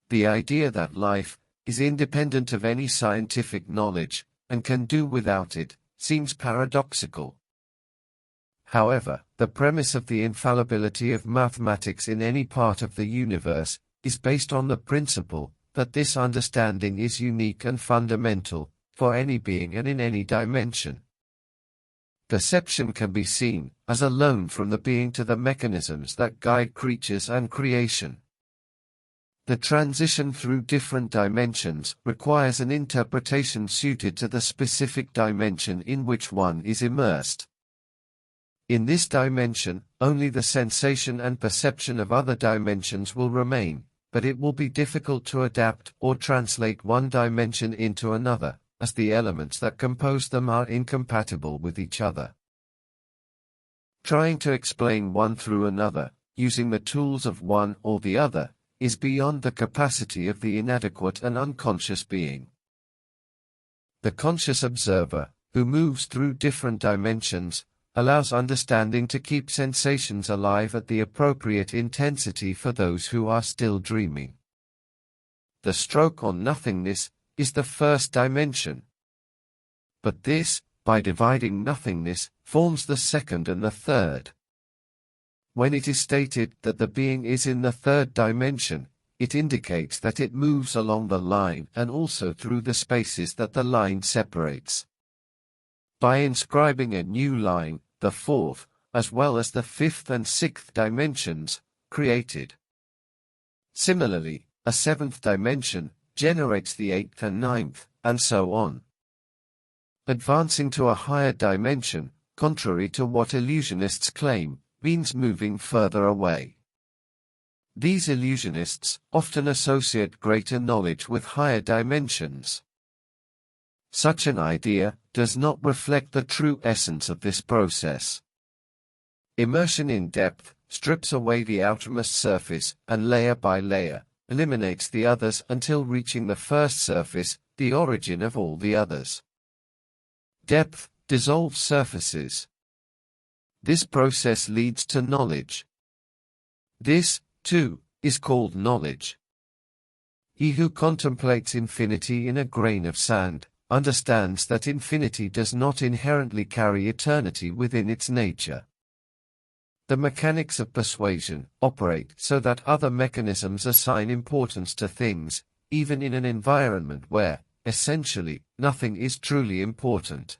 The idea that life is independent of any scientific knowledge, and can do without it, seems paradoxical. However, the premise of the infallibility of mathematics in any part of the universe is based on the principle that this understanding is unique and fundamental for any being and in any dimension. Perception can be seen as a loan from the being to the mechanisms that guide creatures and creation. The transition through different dimensions requires an interpretation suited to the specific dimension in which one is immersed. In this dimension, only the sensation and perception of other dimensions will remain, but it will be difficult to adapt or translate one dimension into another, as the elements that compose them are incompatible with each other. Trying to explain one through another, using the tools of one or the other, is beyond the capacity of the inadequate and unconscious being. The conscious observer, who moves through different dimensions, allows understanding to keep sensations alive at the appropriate intensity for those who are still dreaming. The stroke on nothingness is the first dimension. But this, by dividing nothingness, forms the second and the third. When it is stated that the being is in the third dimension, it indicates that it moves along the line and also through the spaces that the line separates. By inscribing a new line, the fourth, as well as the fifth and sixth dimensions, created. Similarly, a seventh dimension generates the eighth and ninth, and so on. Advancing to a higher dimension, contrary to what illusionists claim, means moving further away. These illusionists often associate greater knowledge with higher dimensions. Such an idea does not reflect the true essence of this process. Immersion in depth strips away the outermost surface and layer by layer, eliminates the others until reaching the first surface, the origin of all the others. Depth dissolves surfaces. This process leads to knowledge. This, too, is called knowledge. He who contemplates infinity in a grain of sand understands that infinity does not inherently carry eternity within its nature. The mechanics of persuasion operate so that other mechanisms assign importance to things, even in an environment where, essentially, nothing is truly important.